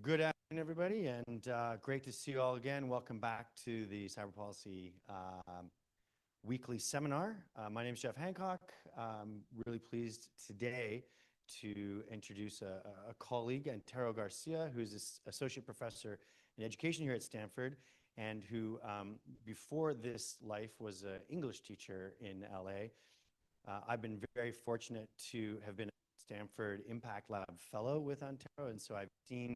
Good afternoon, everybody, and great to see you all again. Welcome back to the Cyber Policy weekly seminar. My name is Jeff Hancock. I'm really pleased today to introduce a colleague, Antero Garcia, who's an associate professor in education here at Stanford, and who, before this life, was an English teacher in LA. I've been very fortunate to have been a Stanford Impact Lab fellow with Antero, and so I've seen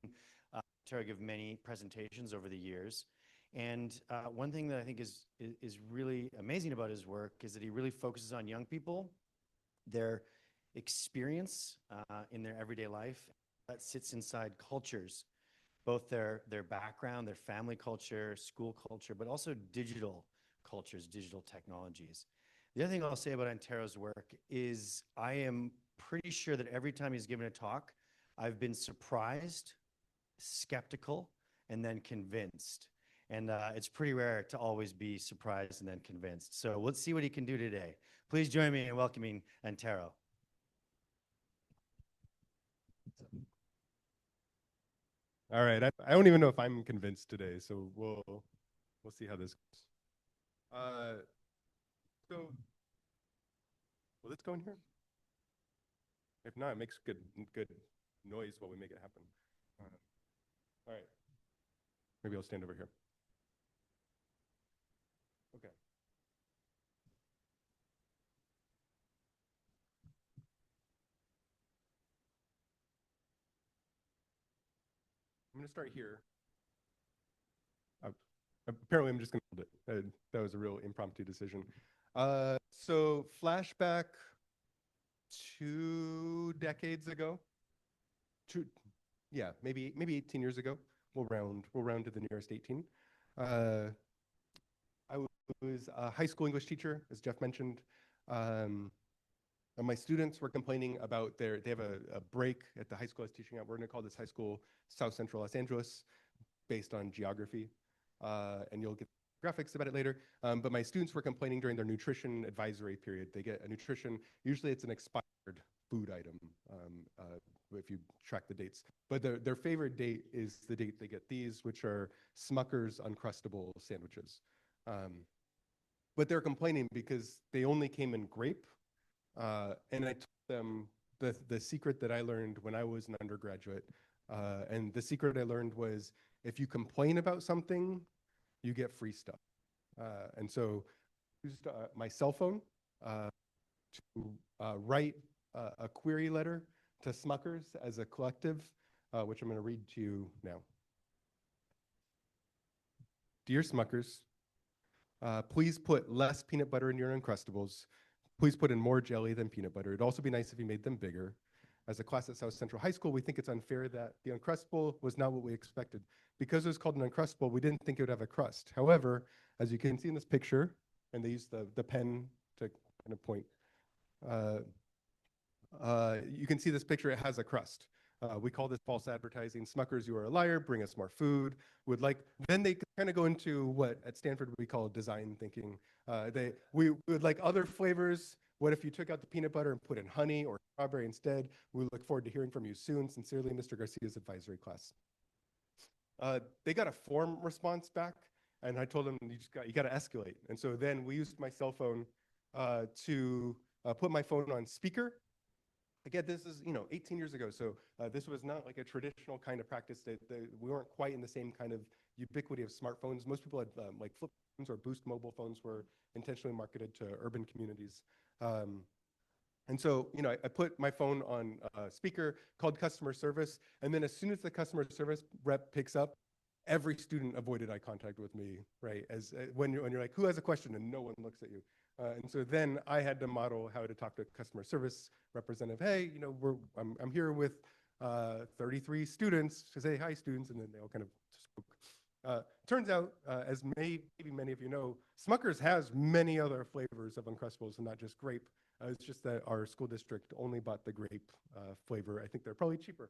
Antero give many presentations over the years. And one thing that I think is really amazing about his work is that he really focuses on young people, their experience in their everyday life that sits inside cultures, both their background, their family culture, school culture, but also digital cultures, digital technologies. The other thing I'll say about Antero's work is I am pretty sure that every time he's given a talk, I've been surprised, skeptical, and then convinced. And it's pretty rare to always be surprised and then convinced. So let's see what he can do today. Please join me in welcoming Antero. All right, I don't even know if I'm convinced today, so we'll see how this goes. So will this go in here? If not, it makes good noise while we make it happen. All right, maybe I'll stand over here. Okay. I'm gonna start here. Apparently, I'm just gonna hold it. That was a real impromptu decision. So flashback 2 decades ago. Yeah, maybe 18 years ago. We'll round to the nearest 18. I was a high school English teacher, as Jeff mentioned. And my students were complaining about they have a break at the high school I was teaching at. We're gonna call this high school South Central Los Angeles, based on geography. And you'll get graphics about it later. But my students were complaining during their nutrition advisory period. They get a nutrition, usually it's an expired food item, if you track the dates. But their favorite date is the date they get these, which are Smucker's Uncrustable sandwiches. But they're complaining because they only came in grape. And I told them the secret that I learned when I was an undergraduate. And the secret I learned was, if you complain about something, you get free stuff. And so I used my cell phone to write a query letter to Smuckers as a collective, which I'm going to read to you now. Dear Smuckers, please put less peanut butter in your Uncrustables. Please put in more jelly than peanut butter. It'd also be nice if you made them bigger. As a class at South Central High School, we think it's unfair that the Uncrustable was not what we expected. Because it was called an Uncrustable, we didn't think it would have a crust. However, as you can see in this picture, and they use the pen to kind of point, you can see this picture, it has a crust. We call this false advertising. Smuckers, you are a liar, bring us more food. Then they kind of go into what at Stanford we call design thinking. We would like other flavors. What if you took out the peanut butter and put in honey or strawberry instead? We look forward to hearing from you soon. Sincerely, Mr. Garcia's advisory class. They got a form response back, and I told them you got to escalate. And so then we used my cell phone to put my phone on speaker. Again, this is 18 years ago, so this was not like a traditional kind of practice. We weren't quite in the same kind of ubiquity of smartphones. Most people had like flip phones or Boost mobile phones were intentionally marketed to urban communities. And so, I put my phone on speaker, called customer service, and then as soon as the customer service rep picks up, every student avoided eye contact with me, right? As when you're like, who has a question, and no one looks at you. And so then I had to model how to talk to a customer service representative. Hey, I'm here with 33 students to say hi, students, and then they all kind of spoke. Turns out, as maybe many of you know, Smucker's has many other flavors of Uncrustables and not just grape. It's just that our school district only bought the grape flavor. I think they're probably cheaper.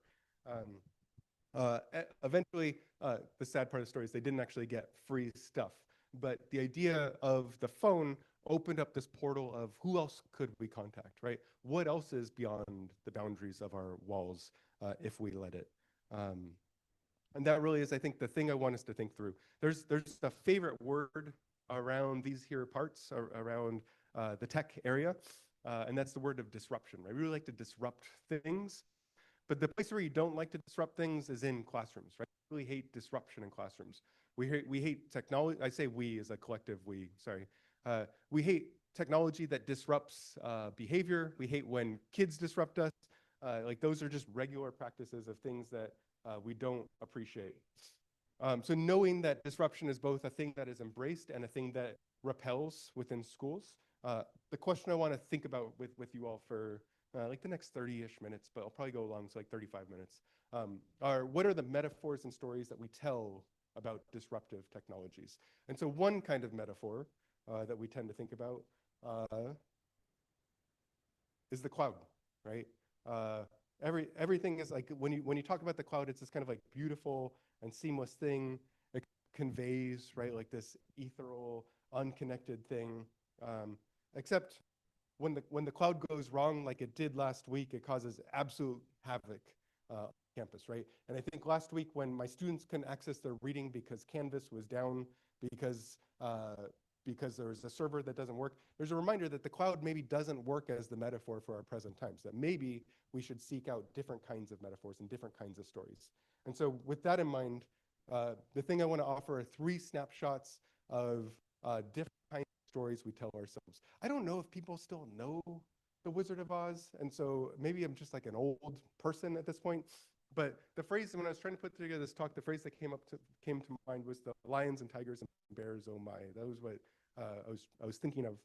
Eventually, the sad part of the story is they didn't actually get free stuff. But the idea of the phone opened up this portal of who else could we contact, right? What else is beyond the boundaries of our walls if we let it? And that really is, I think, the thing I want us to think through. There's a favorite word around these here parts, around the tech area, and that's the word of disruption. Right? We really like to disrupt things, but the place where you don't like to disrupt things is in classrooms, right? We really hate disruption in classrooms. We hate technology. I say we as a collective we, sorry. We hate technology that disrupts behavior. We hate when kids disrupt us. Like those are just regular practices of things that we don't appreciate. So knowing that disruption is both a thing that is embraced and a thing that repels within schools, the question I want to think about with you all for like the next 30-ish minutes, but I'll probably go along to like 35 minutes, are what are the metaphors and stories that we tell about disruptive technologies? And so one kind of metaphor that we tend to think about is the cloud, right? Everything is like, when you talk about the cloud, it's this kind of like beautiful and seamless thing. It conveys, right, like this ethereal, unconnected thing. Except when the cloud goes wrong, like it did last week, it causes absolute havoc on campus, right? And I think last week when my students couldn't access their reading because Canvas was down, because there was a server that doesn't work, there's a reminder that the cloud maybe doesn't work as the metaphor for our present times, that maybe we should seek out different kinds of metaphors and different kinds of stories. And so with that in mind, the thing I want to offer are 3 snapshots of different kinds of stories we tell ourselves. I don't know if people still know The Wizard of Oz, and so maybe I'm just like an old person at this point, but the phrase, when I was trying to put together this talk, the phrase that came to mind was the lions and tigers and bears, oh my. That was what I was thinking of.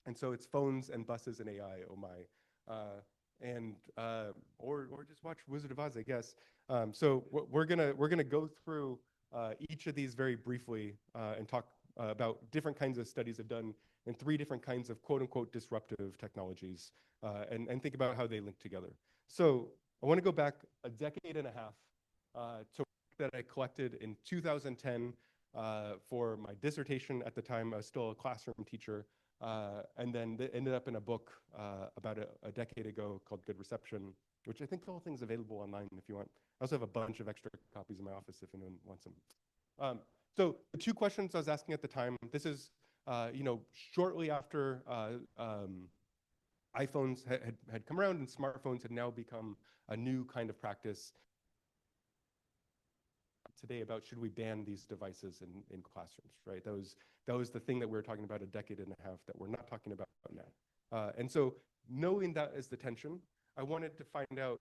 And so it's phones and buses and AI, oh my. Or just watch Wizard of Oz, I guess. So we're gonna go through each of these very briefly and talk about different kinds of studies I've done in 3 different kinds of quote unquote disruptive technologies and think about how they link together. So I want to go back a decade and a half to work that I collected in 2010 for my dissertation. At the time, I was still a classroom teacher, and then it ended up in a book about a decade ago called Good Reception, which I think the whole thing's available online if you want. I also have a bunch of extra copies in my office if anyone wants them. So the 2 questions I was asking at the time, this is, shortly after iPhones had come around and smartphones had now become a new kind of practice today about should we ban these devices in classrooms, right? That was the thing that we were talking about a decade and a half that we're not talking about now. And so knowing that as the tension, I wanted to find out,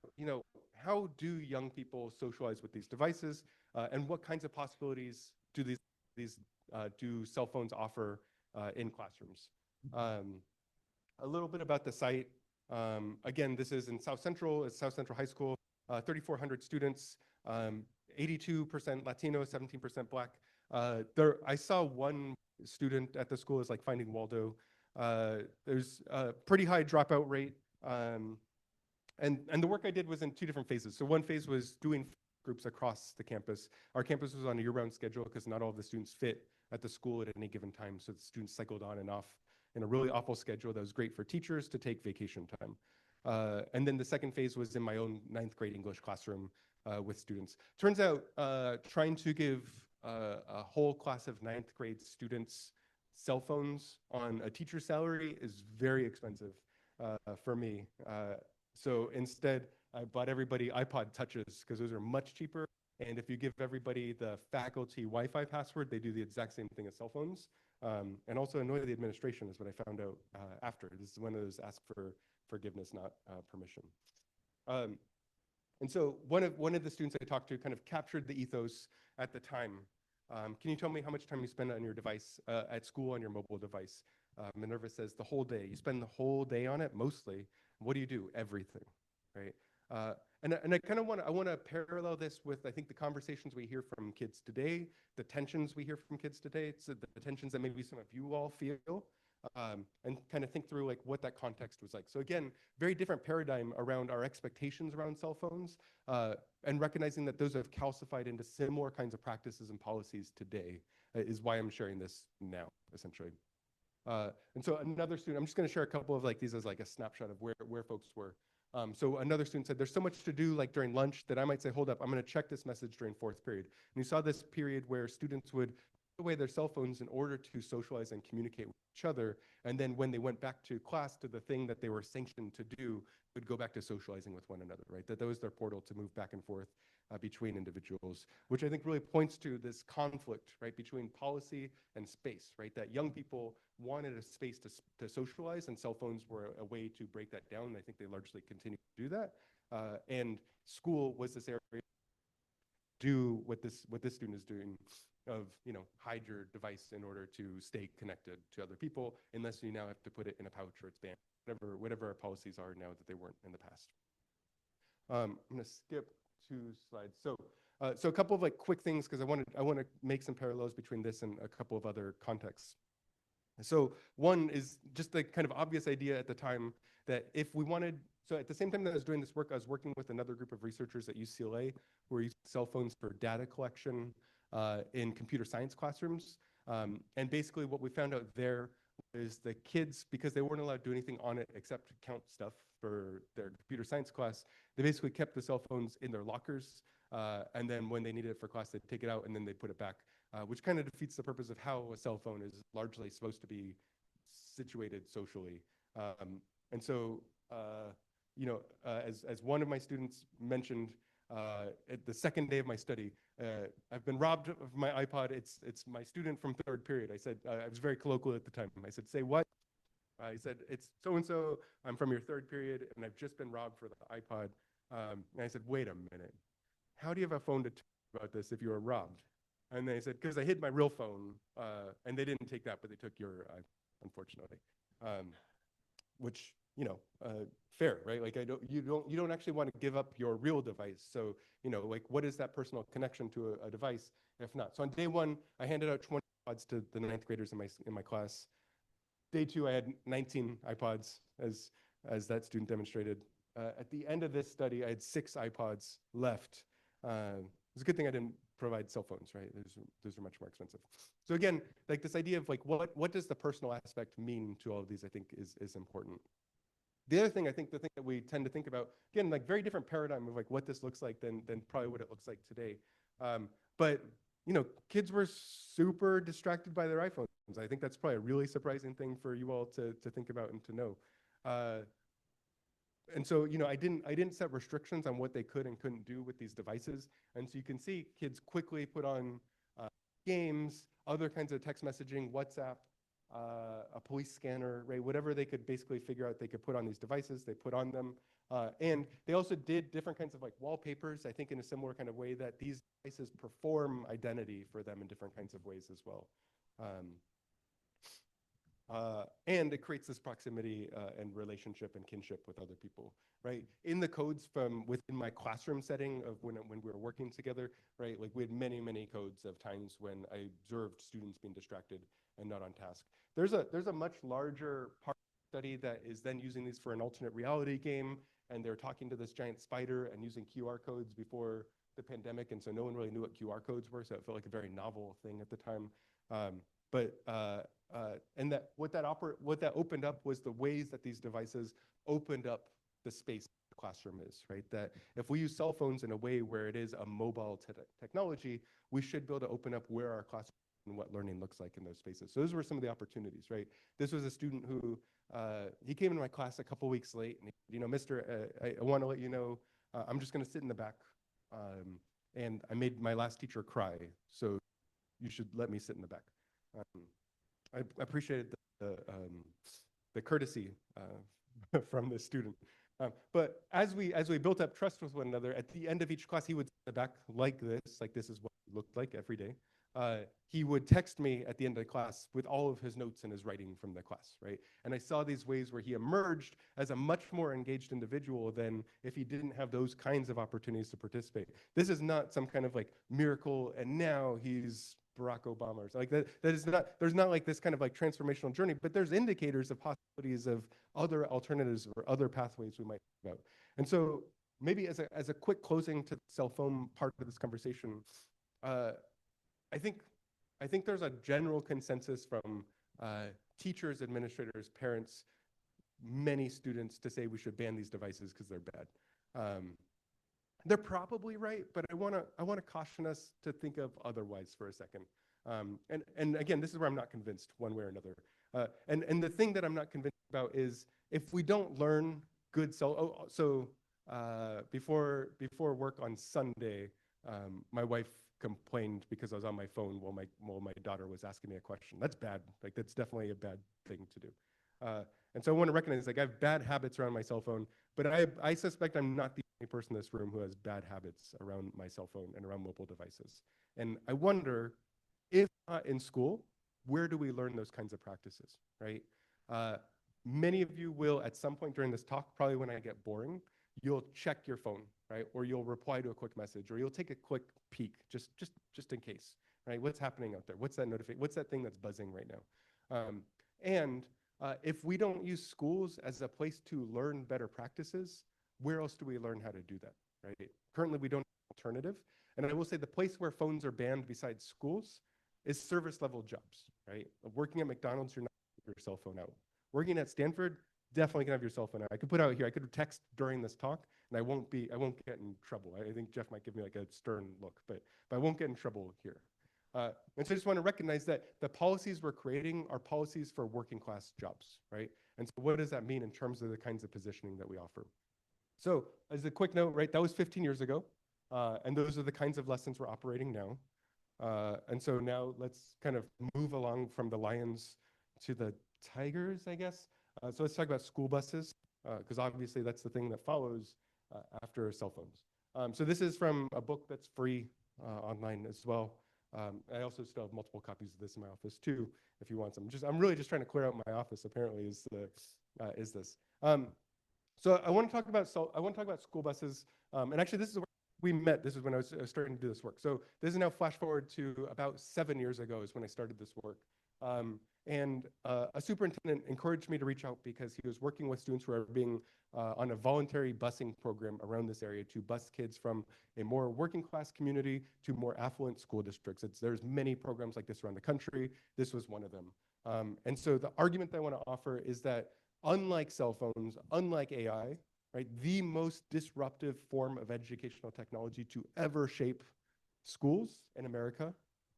how do young people socialize with these devices and what kinds of possibilities do do cell phones offer in classrooms? A little bit about the site. Again, this is in South Central. It's South Central High School, 3,400 students, 82% Latino, 17% Black. I saw one student at the school is like Finding Waldo. There's a pretty high dropout rate. And the work I did was in 2 different phases. So one phase was doing groups across the campus. Our campus was on a year-round schedule because not all of the students fit at the school at any given time. So the students cycled on and off in a really awful schedule that was great for teachers to take vacation time. And then the second phase was in my own 9th grade English classroom with students. Turns out trying to give a whole class of 9th grade students cell phones on a teacher's salary is very expensive for me. So instead, I bought everybody iPod Touches because those are much cheaper. And if you give everybody the faculty Wi-Fi password, they do the exact same thing as cell phones. And also annoy the administration is what I found out after. This is one of those ask for forgiveness, not permission. And so one of the students I talked to kind of captured the ethos at the time. Can you tell me how much time you spend on your device at school on your mobile device? Minerva says the whole day. You spend the whole day on it, mostly. What do you do? Everything, right? And I kind of want to parallel this with, I think, the conversations we hear from kids today, the tensions we hear from kids today, it's the tensions that maybe some of you all feel, and kind of think through like what that context was like. So again, very different paradigm around our expectations around cell phones, and recognizing that those have calcified into similar kinds of practices and policies today is why I'm sharing this now, essentially. And so another student, I'm just going to share a couple of like these as like a snapshot of where folks were. So another student said, there's so much to do like during lunch that I might say, hold up, I'm going to check this message during fourth period. And you saw this period where students would put away their cell phones in order to socialize and communicate with each other. And then when they went back to class to the thing that they were sanctioned to do, would go back to socializing with one another, right? That was their portal to move back and forth between individuals, which I think really points to this conflict, right, between policy and space, right? That young people wanted a space to socialize, and cell phones were a way to break that down. And I think they largely continue to do that. And school was this area to do what this student is doing, of hide your device in order to stay connected to other people, unless you now have to put it in a pouch or it's banned, whatever our policies are now that they weren't in the past. I'm going to skip 2 slides. So a couple of like quick things, because I want to make some parallels between this and a couple of other contexts. So one is just the kind of obvious idea at the time that if we wanted, so at the same time that I was doing this work, I was working with another group of researchers at UCLA who were using cell phones for data collection in computer science classrooms. And basically what we found out there is the kids, because they weren't allowed to do anything on it except to count stuff for their computer science class, they basically kept the cell phones in their lockers. And then when they needed it for class, they'd take it out and then they'd put it back, which kind of defeats the purpose of how a cell phone is largely supposed to be situated socially. And so, as one of my students mentioned, at the second day of my study, I've been robbed of my iPod. It's my student from third period. I said, I was very colloquial at the time. I said, say what? He said, it's so-and-so, I'm from your third period, and I've just been robbed for the iPod. And I said, wait a minute. How do you have a phone to talk about this if you were robbed? And they said, because I hid my real phone, and they didn't take that, but they took your iPod, unfortunately. Which, fair, right? Like you don't actually want to give up your real device. So, like what is that personal connection to a device if not? So on day 1, I handed out 20 iPods to the 9th graders in my class. Day 2, I had 19 iPods, as that student demonstrated. At the end of this study, I had 6 iPods left. It's a good thing I didn't provide cell phones, right? Those are much more expensive. So again, like this idea of like what does the personal aspect mean to all of these, I think is important. The other thing, I think the thing that we tend to think about, again, like very different paradigm of like what this looks like than probably what it looks like today. But kids were super distracted by their iPhones. I think that's probably a really surprising thing for you all to think about and to know. And so, I didn't set restrictions on what they could and couldn't do with these devices. And so you can see kids quickly put on games, other kinds of text messaging, WhatsApp, a police scanner, right? Whatever they could basically figure out they could put on these devices, they put on them. And they also did different kinds of like wallpapers, I think in a similar kind of way that these devices perform identity for them in different kinds of ways as well. And it creates this proximity and relationship and kinship with other people, right? In the codes from within my classroom setting of when we were working together, right? Like we had many, many codes of times when I observed students being distracted and not on task. There's a much larger part of the study that is then using these for an alternate reality game, and they're talking to this giant spider and using QR codes before the pandemic, and so no one really knew what QR codes were, so it felt like a very novel thing at the time. And that what that opened up was the ways that these devices opened up the space the classroom is, right? That if we use cell phones in a way where it is a mobile technology, we should be able to open up where our classroom and what learning looks like in those spaces. So those were some of the opportunities, right? This was a student who, he came into my class a couple weeks late, and he, Mister, I want to let you know, I'm just going to sit in the back, and I made my last teacher cry, so you should let me sit in the back. I appreciated the courtesy from the student. But as we built up trust with one another, at the end of each class, he would sit in the back like this is what it looked like every day. He would text me at the end of the class with all of his notes and his writing from the class, right? And I saw these ways where he emerged as a much more engaged individual than if he didn't have those kinds of opportunities to participate. This is not some kind of like miracle, and now he's Barack Obama or something. Like that is not, there's not like this kind of like transformational journey, but there's indicators of possibilities of other alternatives or other pathways we might think about. And so maybe as a quick closing to the cell phone part of this conversation, I think there's a general consensus from teachers, administrators, parents, many students to say we should ban these devices because they're bad. They're probably right, but I wanna caution us to think of otherwise for a second. And again, this is where I'm not convinced one way or another. And the thing that I'm not convinced about is if we don't learn good before work on Sunday, my wife complained because I was on my phone while my daughter was asking me a question. That's bad. Like that's definitely a bad thing to do. And so I want to recognize like I have bad habits around my cell phone, but I suspect I'm not the only person in this room who has bad habits around my cell phone and around mobile devices. And I wonder, if not in school, where do we learn those kinds of practices, right? Many of you will, at some point during this talk, probably when I get boring, you'll check your phone, right? Or you'll reply to a quick message, or you'll take a quick peek, just in case, right? What's happening out there? What's that notification? What's that thing that's buzzing right now? If we don't use schools as a place to learn better practices, where else do we learn how to do that, right? Currently, we don't have an alternative. And I will say the place where phones are banned besides schools is service level jobs, right? Working at McDonald's, you're not going to have your cell phone out. Working at Stanford, definitely can have your cell phone out. I could put out here, I could text during this talk, and I won't get in trouble. I think Jeff might give me like a stern look, but I won't get in trouble here. And so I just want to recognize that the policies we're creating are policies for working class jobs, right? And so what does that mean in terms of the kinds of positioning that we offer? So as a quick note, right, that was 15 years ago. And those are the kinds of lessons we're operating now. And so now let's kind of move along from the lions to the tigers, I guess. So let's talk about school buses, because obviously that's the thing that follows after cell phones. So this is from a book that's free online as well. I also still have multiple copies of this in my office too, if you want some. I'm really just trying to clear out my office. Apparently, is this. So I want to talk about school buses, and actually this is where we met. This is when I was starting to do this work. So this is now flash forward to about 7 years ago is when I started this work. And a superintendent encouraged me to reach out because he was working with students who are being on a voluntary busing program around this area to bus kids from a more working class community to more affluent school districts. There's many programs like this around the country. This was one of them. And so the argument that I want to offer is that unlike cell phones, unlike AI, right, the most disruptive form of educational technology to ever shape schools in America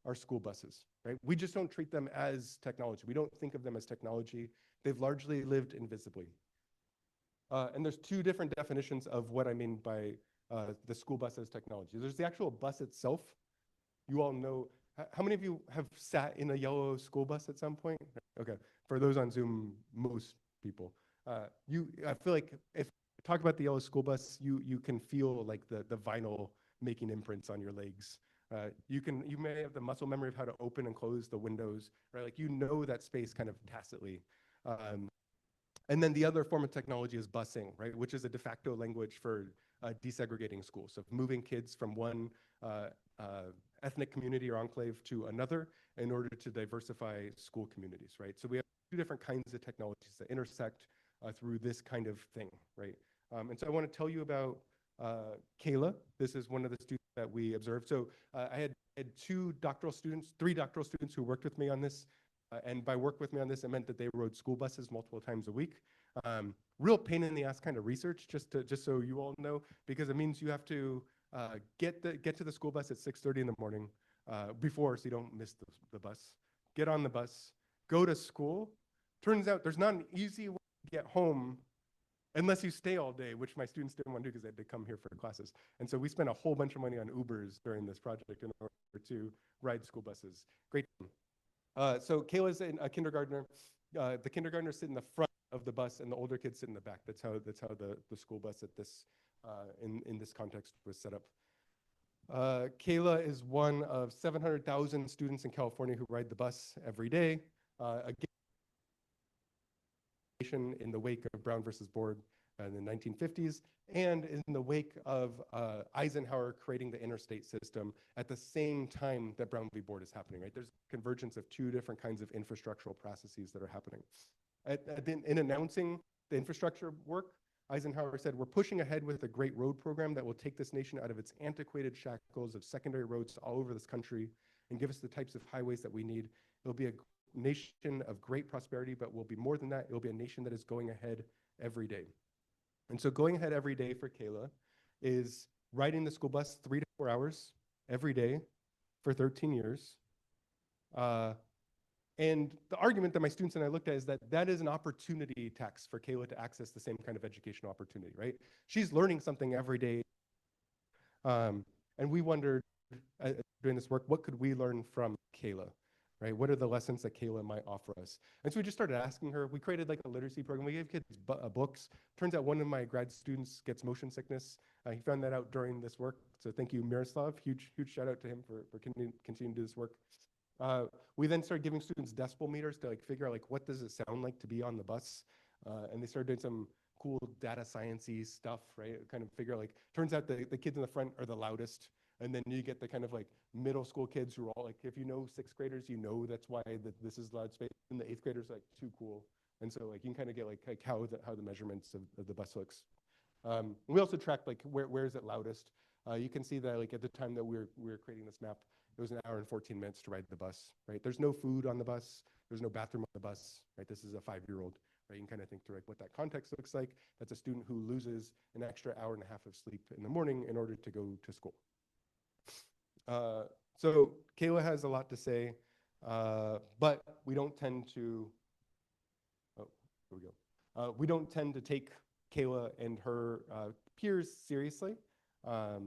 are school buses, right? We just don't treat them as technology. We don't think of them as technology. They've largely lived invisibly. And there's two different definitions of what I mean by the school bus as technology. There's the actual bus itself. You all know, how many of you have sat in a yellow school bus at some point? Okay, for those on Zoom, most people. I feel like if you talk about the yellow school bus, you can feel like the vinyl making imprints on your legs. You may have the muscle memory of how to open and close the windows, right? Like you know that space kind of tacitly. And then the other form of technology is busing, right? Which is a de facto language for desegregating schools. So moving kids from one ethnic community or enclave to another in order to diversify school communities, right? So we have two different kinds of technologies that intersect through this kind of thing, right? And so I want to tell you about Kayla. This is one of the students that we observed. So I had three doctoral students who worked with me on this. And by work with me on this, it meant that they rode school buses multiple times a week. Real pain in the ass kind of research, just so you all know, because it means you have to get to the school bus at 6:30 in the morning before, so you don't miss the bus. Get on the bus, go to school. Turns out there's not an easy way to get home unless you stay all day, which my students didn't want to do because they had to come here for classes. And so we spent a whole bunch of money on Ubers during this project in order to ride school buses. Great. So Kayla's a kindergartner. The kindergartners sit in the front of the bus and the older kids sit in the back. That's how the school bus at this in this context was set up. Kayla is one of 700,000 students in California who ride the bus every day. Again, in the wake of Brown versus Board in the 1950s, and in the wake of Eisenhower creating the interstate system at the same time that Brown v. Board is happening, right? There's convergence of two different kinds of infrastructural processes that are happening. In announcing the infrastructure work, Eisenhower said, we're pushing ahead with a great road program that will take this nation out of its antiquated shackles of secondary roads all over this country and give us the types of highways that we need. It'll be a nation of great prosperity, but will be more than that. It will be a nation that is going ahead every day. And so going ahead every day for Kayla is riding the school bus 3 to 4 hours every day for 13 years. And the argument that my students and I looked at is that that is an opportunity tax for Kayla to access the same kind of educational opportunity, right? She's learning something every day. And we wondered, doing this work, what could we learn from Kayla, right? What are the lessons that Kayla might offer us? And so we just started asking her. We created like a literacy program. We gave kids books. Turns out one of my grad students gets motion sickness. He found that out during this work. So thank you, Miroslav. Huge shout out to him for continuing to do this work. We then started giving students decibel meters to like figure out like what does it sound like to be on the bus, and they started doing some cool data science-y stuff, right? Kind of figure out like turns out the kids in the front are the loudest, and then you get the kind of like middle school kids who are all like, if you know sixth graders, you know that's why this is loud space, and the eighth graders are like too cool, and so like you can kind of get like how the measurements of the bus looks. We also tracked like where is it loudest. You can see that like at the time that we were creating this map, it was 1 hour and 14 minutes to ride the bus, right? There's no food on the bus. There's no bathroom on the bus, right? This is a 5-year-old, right? You can kind of think through like what that context looks like. That's a student who loses an extra 1.5 hours of sleep in the morning in order to go to school. So Kayla has a lot to say, but we don't tend to, oh, here we go. We don't tend to take Kayla and her peers seriously. But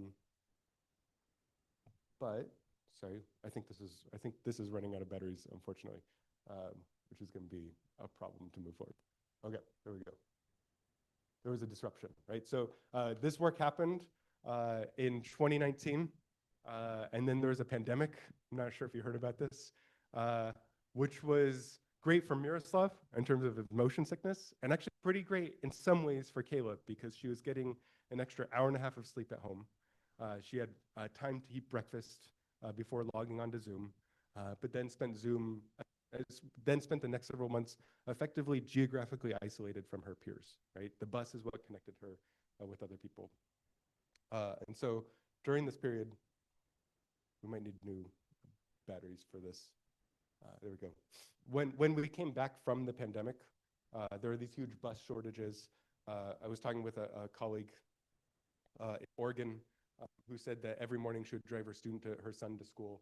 sorry, I think this is running out of batteries, unfortunately, which is going to be a problem to move forward. Okay, there we go. There was a disruption, right? So this work happened in 2019, and then there was a pandemic. I'm not sure if you heard about this, which was great for Miroslav in terms of his motion sickness, and actually pretty great in some ways for Kayla because she was getting an extra 1.5 hours of sleep at home. She had time to eat breakfast before logging onto Zoom, but then spent the next several months effectively geographically isolated from her peers, right? The bus is what connected her with other people. And so during this period, we might need new batteries for this. There we go. When we came back from the pandemic, there were these huge bus shortages. I was talking with a colleague in Oregon who said that every morning she would drive her son to school,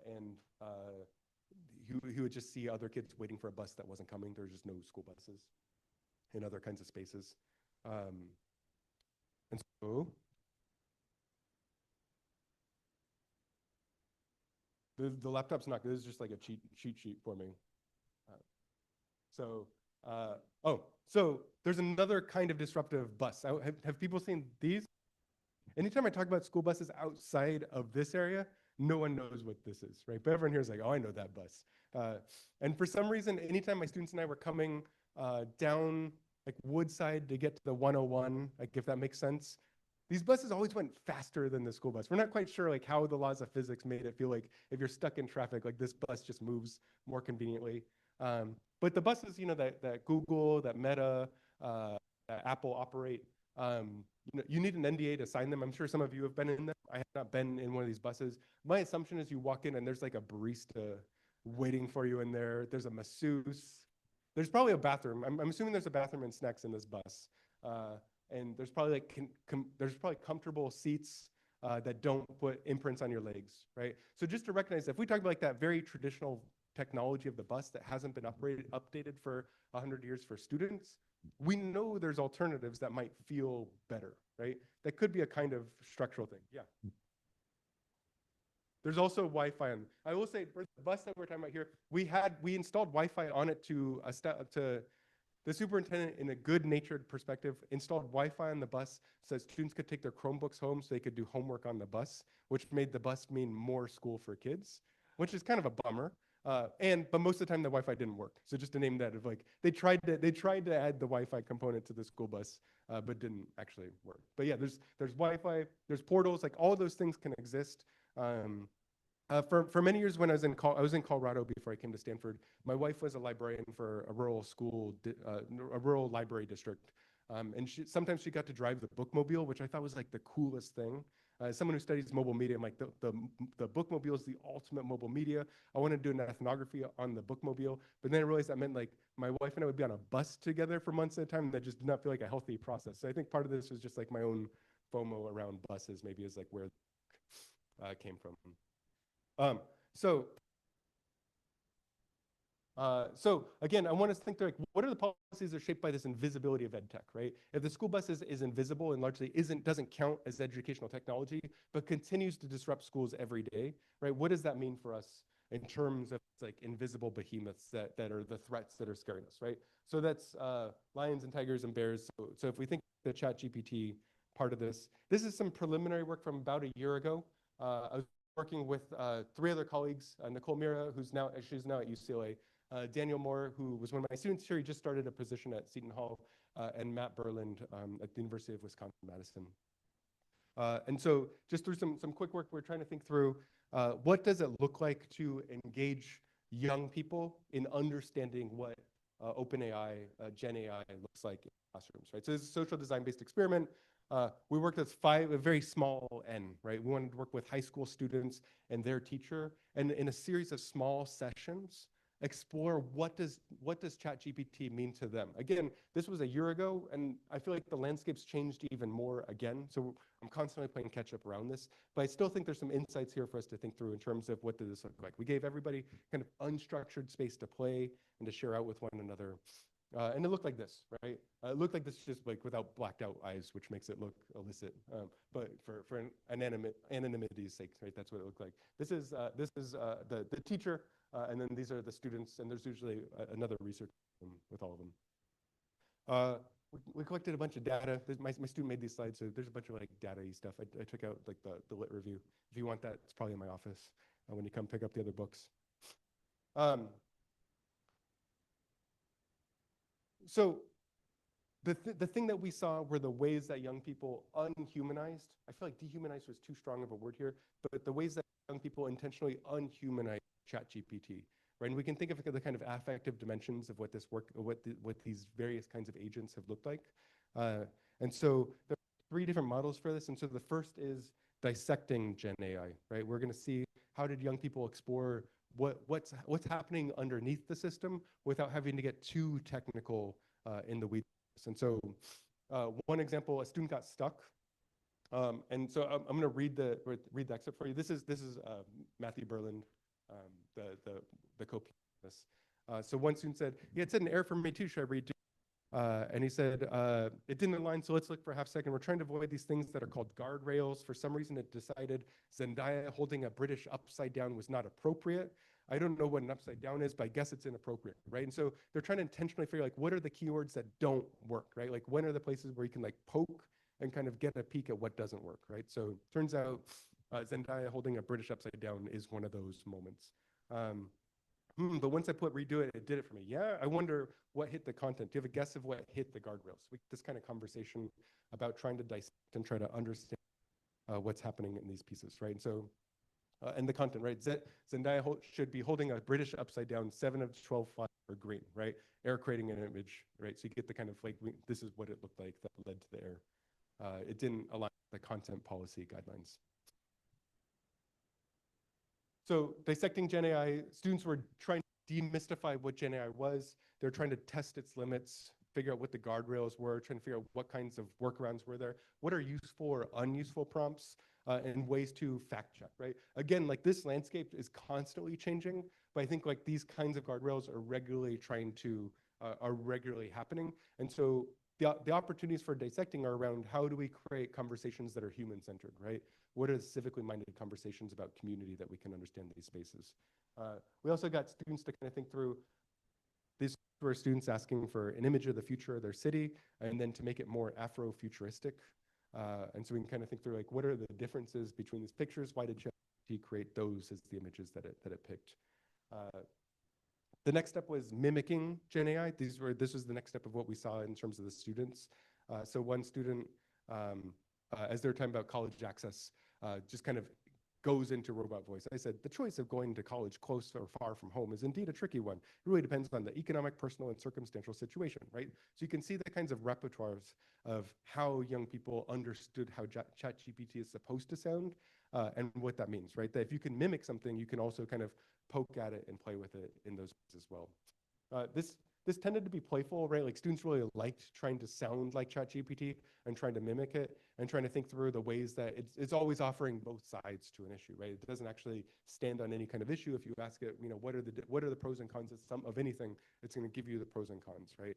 and he would just see other kids waiting for a bus that wasn't coming. There were just no school buses in other kinds of spaces. And so the laptop's not good. This is just like a cheat sheet for me. So there's another kind of disruptive bus. Have people seen these? Anytime I talk about school buses outside of this area, no one knows what this is, right? But everyone here is like, oh, I know that bus. And for some reason, anytime my students and I were coming down like Woodside to get to the 101, like if that makes sense, these buses always went faster than the school bus. We're not quite sure like how the laws of physics made it feel like if you're stuck in traffic, like this bus just moves more conveniently. But the buses, you know, that Google, that Meta, that Apple operate, you need an NDA to sign them. I'm sure some of you have been in them. I have not been in one of these buses. My assumption is you walk in and there's like a barista waiting for you in there. There's a masseuse. There's probably a bathroom. I'm assuming there's a bathroom and snacks in this bus. And there's probably like there's probably comfortable seats that don't put imprints on your legs, right? So just to recognize that if we talk about like that very traditional technology of the bus that hasn't been updated for 100 years for students, we know there's alternatives that might feel better, right? That could be a kind of structural thing. Yeah. There's also Wi-Fi on. I will say for the bus that we're talking about here, we installed Wi-Fi on it to the superintendent, in a good-natured perspective, installed Wi-Fi on the bus so that students could take their Chromebooks home so they could do homework on the bus, which made the bus mean more school for kids, which is kind of a bummer. But most of the time the Wi-Fi didn't work. So just to name that, of like they tried to add the Wi-Fi component to the school bus, but didn't actually work. But yeah, there's Wi-Fi, there's portals, like all of those things can exist. For many years when I was in Colorado before I came to Stanford, my wife was a librarian for a rural school, a rural library district. And sometimes she got to drive the bookmobile, which I thought was like the coolest thing. As someone who studies mobile media, I'm like, the bookmobile is the ultimate mobile media. I want to do an ethnography on the bookmobile, but then I realized that meant like my wife and I would be on a bus together for months at a time, and that just did not feel like a healthy process. So I think part of this was just like my own FOMO around buses, maybe is like where came from. Um, so so again, I want us to think through like, what are the policies that are shaped by this invisibility of ed tech, right? If the school bus is invisible and largely doesn't count as educational technology, but continues to disrupt schools every day, right? What does that mean for us in terms of like invisible behemoths that are the threats that are scaring us, right? So that's lions and tigers and bears. So if we think the ChatGPT part of this is some preliminary work from about a year ago. I was working with 3 other colleagues, Nicole Mira, she's now at UCLA, Daniel Moore, who was one of my students here, he just started a position at Seton Hall, and Matt Berland at the University of Wisconsin-Madison. And so just through some quick work, we're trying to think through what does it look like to engage young people in understanding what OpenAI, Gen AI looks like in classrooms, right? So this is a social design-based experiment. We worked with a very small N, right? We wanted to work with high school students and their teacher, and in a series of small sessions, explore what does ChatGPT mean to them. Again, this was a year ago, and I feel like the landscape's changed even more again. So I'm constantly playing catch up around this, but I still think there's some insights here for us to think through in terms of what does this look like. We gave everybody kind of unstructured space to play and to share out with one another. And it looked like this, right? It looked like this just like without blacked out eyes, which makes it look illicit. But for anonymity's sake, right? That's what it looked like. This is the teacher, and then these are the students, and there's usually another researcher with all of them. We collected a bunch of data. My student made these slides, so there's a bunch of like data-y stuff. I took out like the lit review. If you want that, it's probably in my office when you come pick up the other books. So the thing that we saw were the ways that young people unhumanized. I feel like dehumanized was too strong of a word here, but the ways that young people intentionally unhumanized ChatGPT, right? And we can think of the kind of affective dimensions of what this work, what these various kinds of agents have looked like. And so there are 3 different models for this. And so the first is dissecting Gen AI, right? We're going to see how did young people explore what's happening underneath the system without having to get too technical in the weeds. And so one example, a student got stuck. And so I'm going to read the excerpt for you. This is Matthew Berland, the co-pianist. So one student said, yeah, it said an error for me too, should I read too? And he said, it didn't align, so let's look for a half second. We're trying to avoid these things that are called guardrails. For some reason, it decided Zendaya holding a British upside down was not appropriate. I don't know what an upside down is, but I guess it's inappropriate, right? And so they're trying to intentionally figure like, what are the keywords that don't work, right? Like when are the places where you can like poke and kind of get a peek at what doesn't work, right? So turns out Zendaya holding a British upside down is one of those moments. But once I put redo it, it did it for me. Yeah, I wonder what hit the content. Do you have a guess of what hit the guardrails? This kind of conversation about trying to dissect and try to understand what's happening in these pieces, right? And so, and the content, right? Zendaya should be holding a British upside down, 7 of 12 flags are green, right? Error creating an image, right? So you get the kind of like, this is what it looked like that led to the error. It didn't align with the content policy guidelines. So dissecting Gen AI, students were trying to demystify what Gen AI was. They're trying to test its limits, figure out what the guardrails were, trying to figure out what kinds of workarounds were there, what are useful or unuseful prompts, and ways to fact check, right? Again, like this landscape is constantly changing, but I think like these kinds of guardrails are regularly happening. And so the opportunities for dissecting are around how do we create conversations that are human-centered, right? What are the civically minded conversations about community that we can understand these spaces? We also got students to kind of think through, these were students asking for an image of the future of their city, and then to make it more Afro-futuristic. And so we can kind of think through like, what are the differences between these pictures? Why did ChatGPT create those as the images that it picked? The next step was mimicking Gen AI. This was the next step of what we saw in terms of the students. So one student, as they were talking about college access, just kind of goes into robot voice. I said the choice of going to college close or far from home is indeed a tricky one. It really depends on the economic, personal, and circumstantial situation, right? So you can see the kinds of repertoires of how young people understood how ChatGPT is supposed to sound and what that means, right? That if you can mimic something, you can also kind of poke at it and play with it in those ways as well. This tended to be playful, right? Like students really liked trying to sound like ChatGPT and trying to mimic it and trying to think through the ways that it's always offering both sides to an issue, right? It doesn't actually stand on any kind of issue. If you ask it, you know, what are the pros and cons of anything, it's going to give you the pros and cons, right?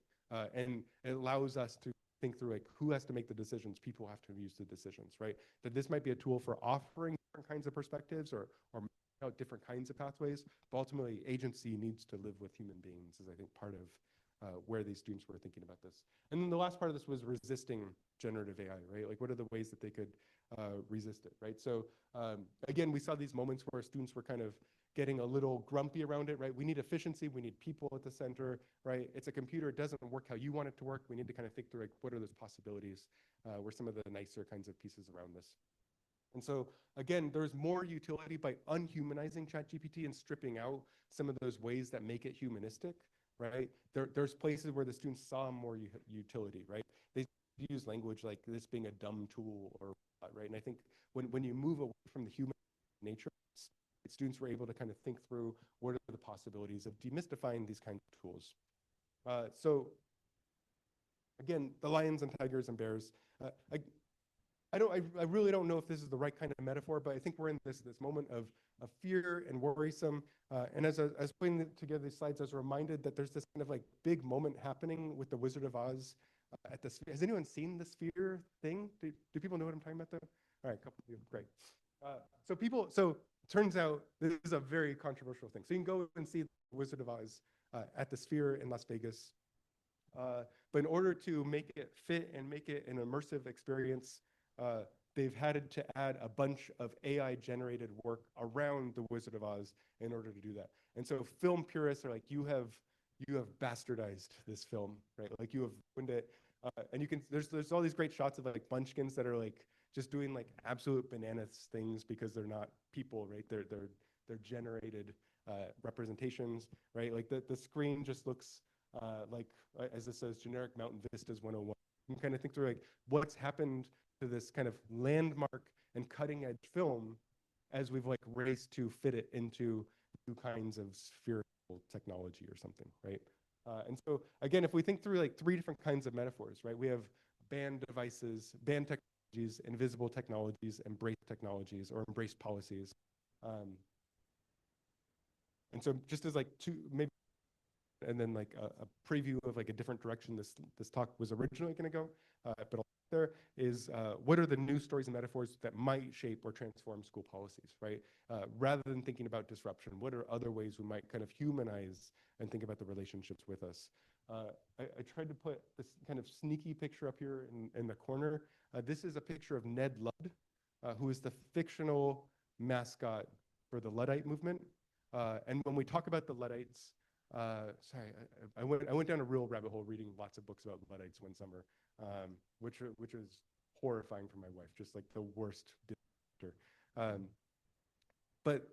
And it allows us to think through like who has to make the decisions. People have to use the decisions, right? That this might be a tool for offering different kinds of perspectives or out different kinds of pathways, but ultimately agency needs to live with human beings is I think part of where these students were thinking about this. And then the last part of this was resisting generative AI, right? Like what are the ways that they could resist it, right? So again, we saw these moments where students were kind of getting a little grumpy around it, right? We need efficiency, we need people at the center, right? It's a computer, it doesn't work how you want it to work. We need to kind of think through like what are those possibilities were some of the nicer kinds of pieces around this. And so again, there's more utility by unhumanizing ChatGPT and stripping out some of those ways that make it humanistic, right? There's places where the students saw more utility, right? They use language like this being a dumb tool or right? And I think when you move away from the human nature, students were able to kind of think through what are the possibilities of demystifying these kinds of tools. So again, the lions and tigers and bears. I really don't know if this is the right kind of metaphor, but I think we're in this moment of fear and worrisome. And as I was putting together these slides, I was reminded that there's this kind of like big moment happening with the Wizard of Oz at the Sphere. Has anyone seen the Sphere thing? Do people know what I'm talking about though? All right, a couple of you, great. So turns out this is a very controversial thing. So you can go and see the Wizard of Oz at the Sphere in Las Vegas. But in order to make it fit and make it an immersive experience, they've had to add a bunch of AI generated work around the Wizard of Oz in order to do that. And so film purists are like, you have bastardized this film, right? Like you have ruined it. And you can, there's all these great shots of like Munchkins that are like just doing like absolute bananas things because they're not people, right? They're generated representations, right? Like the screen just looks like, as this says, generic Mountain Vistas 101. You can kind of think through like what's happened to this kind of landmark and cutting edge film as we've like raced to fit it into new kinds of spherical technology or something, right? And so again, if we think through like three different kinds of metaphors, right? We have banned devices, banned technologies, invisible technologies, embraced technologies, or embraced policies. And so just as like two, maybe, and then like a preview of like a different direction this talk was originally going to go, but there is what are the new stories and metaphors that might shape or transform school policies, right? Rather than thinking about disruption, what are other ways we might kind of humanize and think about the relationships with us? I tried to put this kind of sneaky picture up here in the corner. This is a picture of Ned Ludd, who is the fictional mascot for the Luddite movement. And when we talk about the Luddites, sorry, I went down a real rabbit hole reading lots of books about Luddites one summer, which was horrifying for my wife, just like the worst disaster. But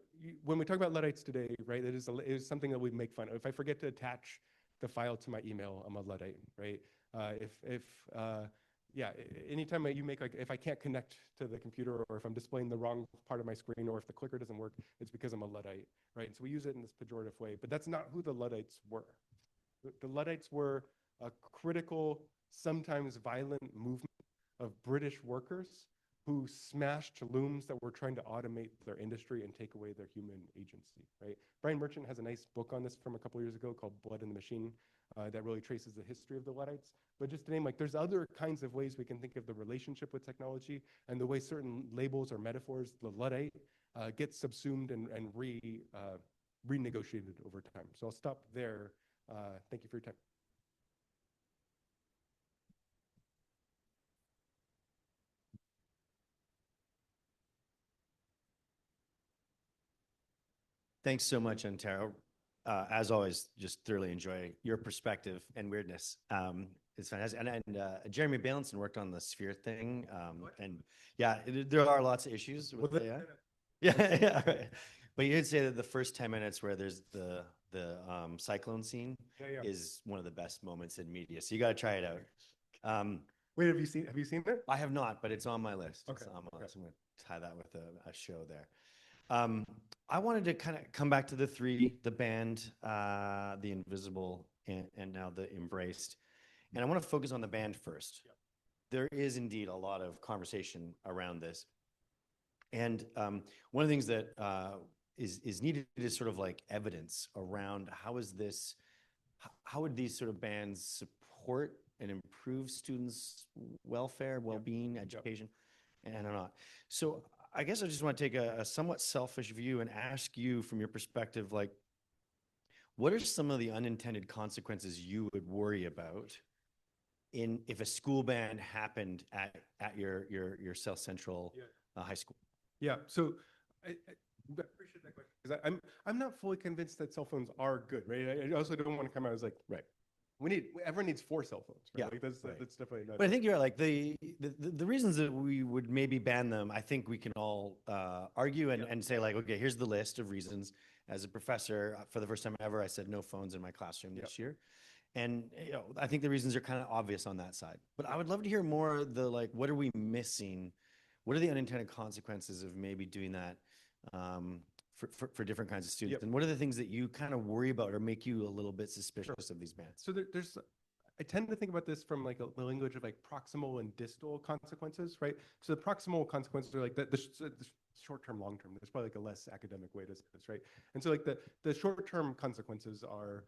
when we talk about Luddites today, right, it is something that we make fun of. If I forget to attach the file to my email, I'm a Luddite, right? Yeah, anytime you make like, if I can't connect to the computer or if I'm displaying the wrong part of my screen or if the clicker doesn't work, it's because I'm a Luddite, right? And so we use it in this pejorative way, but that's not who the Luddites were. The Luddites were a critical, sometimes violent movement of British workers who smashed looms that were trying to automate their industry and take away their human agency, right? Brian Merchant has a nice book on this from a couple years ago called Blood in the Machine that really traces the history of the Luddites. But just to name, like, there's other kinds of ways we can think of the relationship with technology and the way certain labels or metaphors, the Luddite, get subsumed and renegotiated over time. So I'll stop there. Thank you for your time. Thanks so much, Antero. As always, just thoroughly enjoy your perspective and weirdness. It's fantastic. And Jeremy Bailenson worked on the Sphere thing. And yeah, there are lots of issues with AI. Yeah, yeah, right. But you did say that the first 10 minutes where there's the cyclone scene Yeah, yeah. is one of the best moments in media. So you got to try it out. Um, Wait, have you seen it? I have not, but it's on my list. Okay. It's on my Okay. list. I'm going to tie that with a show there. Um, I wanted to kind of come back to the three, the band, the invisible, and now the embraced. And I want to focus on the band first. Yeah. There is indeed a lot of conversation around this. And one of the things that is needed is sort of like evidence around how would these sort of bands support and improve students' welfare, well-being, education, and not. So I guess I just want to take a somewhat selfish view and ask you from your perspective, like, what are some of the unintended consequences you would worry about if a school band happened at your South Central high school? Yeah. So I appreciate that question because I'm not fully convinced that cell phones are good, right? I also don't want to come out as like, Right. Everyone needs 4 cell phones, right? Yeah, Like that's right. that's definitely not. But I think you're like the reasons that we would maybe ban them. I think we can all argue and say like, okay, here's the list of reasons. As a professor, for the first time ever, I said no phones in my classroom this year, and I think the reasons are kind of obvious on that side. But I would love to hear more like, what are we missing? What are the unintended consequences of maybe doing that for different kinds of students? And what are the things that you kind of worry about or make you a little bit suspicious of these bands? So I tend to think about this from like the language of like proximal and distal consequences, right? So the proximal consequences are like the short-term, long-term. There's probably like a less academic way to say this, right? And so like the short-term consequences are,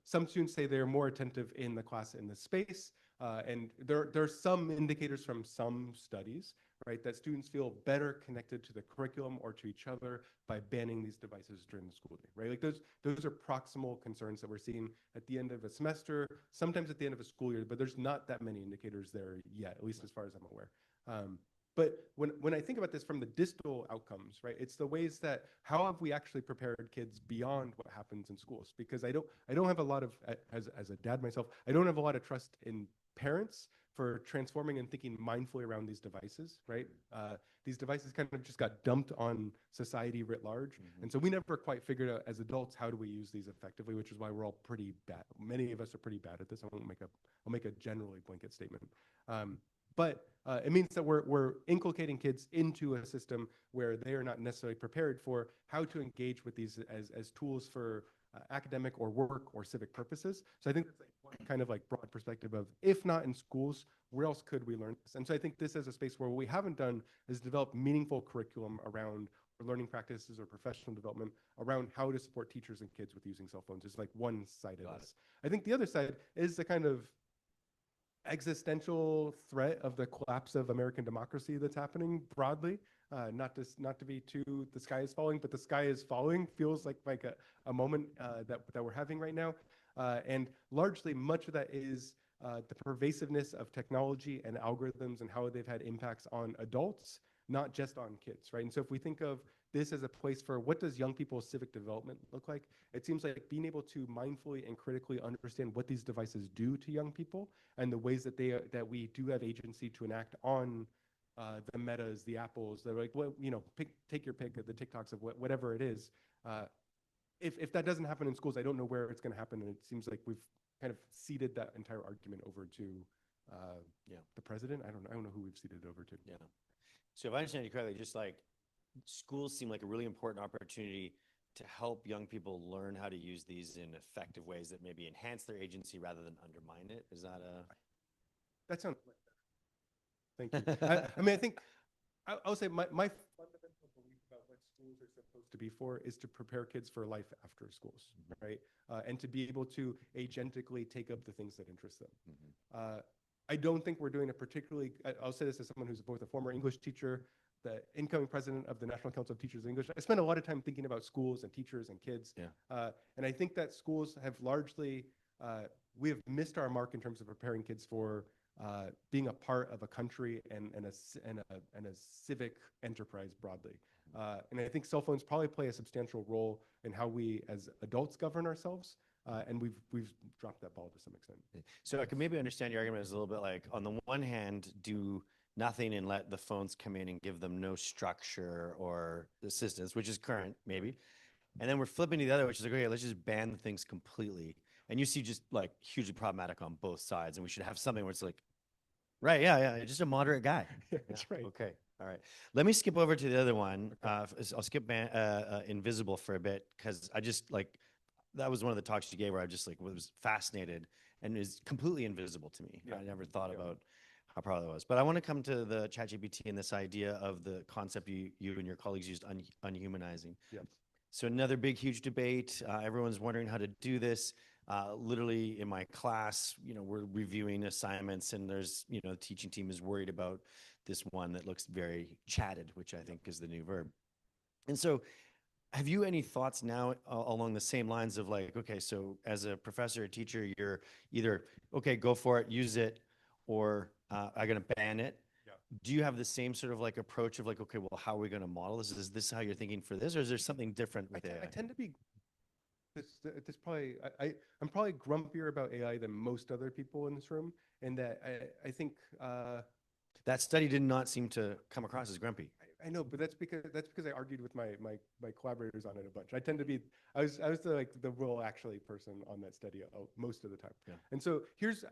some students say they're more attentive in the class in the space, and there's some indicators from some studies, right, that students feel better connected to the curriculum or to each other by banning these devices during the school day, right? Like those are proximal concerns that we're seeing at the end of a semester, sometimes at the end of a school year, but there's not that many indicators there yet, at least as far as I'm aware. But when I think about this from the distal outcomes, right, it's the ways that how have we actually prepared kids beyond what happens in schools? Because I don't have a lot of, as a dad myself, I don't have a lot of trust in parents for transforming and thinking mindfully around these devices, right? These devices kind of just got dumped on society writ large. And so we never quite figured out as adults, how do we use these effectively, which is why we're all pretty bad. Many of us are pretty bad at this. I'll make a generally blanket statement. But it means that we're inculcating kids into a system where they are not necessarily prepared for how to engage with these as tools for academic or work or civic purposes. So I think that's like one kind of like broad perspective of, if not in schools, where else could we learn this? And so I think this is a space where what we haven't done is develop meaningful curriculum around learning practices or professional development around how to support teachers and kids with using cell phones. Is like one side of this. I think the other side is the kind of existential threat of the collapse of American democracy that's happening broadly. Not to be too the sky is falling, but the sky is falling feels like a moment that we're having right now, and largely much of that is the pervasiveness of technology and algorithms and how they've had impacts on adults, not just on kids, right? And so if we think of this as a place for what does young people's civic development look like, it seems like being able to mindfully and critically understand what these devices do to young people and the ways that we do have agency to enact on the Metas, the Apples, they're like, well, take your pick of the TikToks of whatever it is. If that doesn't happen in schools, I don't know where it's going to happen. And it seems like we've kind of ceded that entire argument over to the president. I don't know who we've ceded it over to. Yeah. So if I understand you correctly, just like schools seem like a really important opportunity to help young people learn how to use these in effective ways that maybe enhance their agency rather than undermine it. Is that That sounds like that. Thank you. I mean, I think I'll say my fundamental belief about what schools are supposed to be for is to prepare kids for life after schools, right? And to be able to agentically take up the things that interest them. I don't think we're doing a particularly, I'll say this as someone who's both a former English teacher, the incoming president of the National Council of Teachers of English. I spend a lot of time thinking about schools and teachers and kids. And I think that schools have largely, we have missed our mark in terms of preparing kids for being a part of a country and a civic enterprise broadly. And I think cell phones probably play a substantial role in how we as adults govern ourselves. And we've dropped that ball to some extent. So I can maybe understand your argument as a little bit like, on the one hand, do nothing and let the phones come in and give them no structure or assistance, which is current maybe. And then we're flipping to the other, which is like, okay, let's just ban the things completely. And you see just like hugely problematic on both sides. And we should have something where it's like, right, yeah, just a moderate guy. That's right. Okay, all right. Let me skip over to the other one. I'll skip Invisible for a bit because I just like, that was one of the talks you gave where I just like was fascinated and is completely invisible to me. Yeah. I never thought about how powerful that was. But I want to come to the ChatGPT and this idea of the concept you and your colleagues used, unhumanizing. Yeah. So another big, huge debate. Everyone's wondering how to do this. Literally in my class, we're reviewing assignments and there's, the teaching team is worried about this one that looks very chatted, which I think is the new verb. And so have you any thoughts now along the same lines of like, okay, so as a professor or teacher, you're either, okay, go for it, use it, or I'm going to ban it. Yeah. Do you have the same sort of like approach of like, okay, well, how are we going to model this? Is this how you're thinking for this, or is there something different with AI? I tend to be this probably I'm probably grumpier about AI than most other people in this room, and that I think that study did not seem to come across as grumpy. I know, but that's because I argued with my collaborators on it a bunch. I tend to be I was the real actually person on that study most of the time. Yeah. And so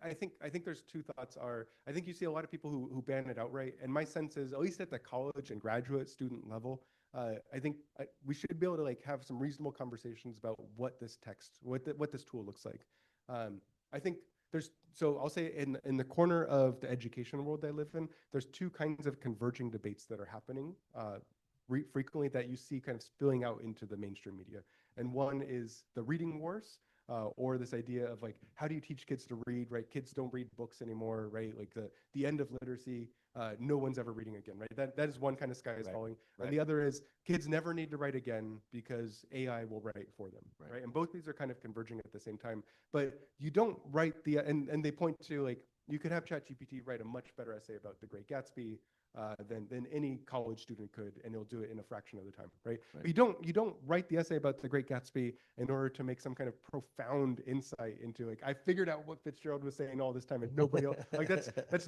I think there's two thoughts are I think you see a lot of people who ban it outright, and my sense is at least at the college and graduate student level, I think we should be able to like have some reasonable conversations about what this tool looks like. I think so I'll say in the corner of the education world I live in, there's two kinds of converging debates that are happening frequently that you see kind of spilling out into the mainstream media. And one is the reading wars, or this idea of like, how do you teach kids to read, right? Kids don't read books anymore, right? Like the end of literacy, no one's ever reading again, right? That is one kind of sky is falling. Right. And the other is kids never need to write again because AI will write for them, right? And both these are kind of converging at the same time. But you don't write and they point to like, you could have ChatGPT write a much better essay about The Great Gatsby than any college student could, and he'll do it in a fraction of the time, right? But you don't write the essay about The Great Gatsby in order to make some kind of profound insight into like, I figured out what Fitzgerald was saying all this time and nobody else. Like that's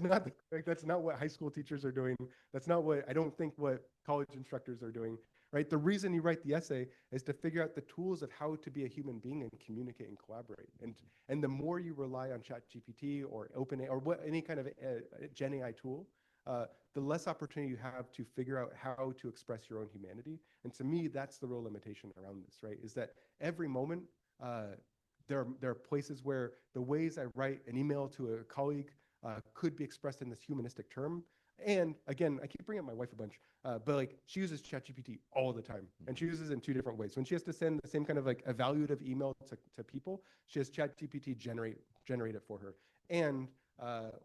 not what high school teachers are doing. That's not what I don't think what college instructors are doing. Right? The reason you write the essay is to figure out the tools of how to be a human being and communicate and collaborate. And the more you rely on ChatGPT or OpenAI or any kind of Gen AI tool, the less opportunity you have to figure out how to express your own humanity. And to me, that's the real limitation around this, right? Is that every moment there are places where the ways I write an email to a colleague could be expressed in this humanistic term. And again, I keep bringing up my wife a bunch, but like she uses ChatGPT all the time, and she uses it in two different ways. When she has to send the same kind of like evaluative email to people, she has ChatGPT generate it for her. And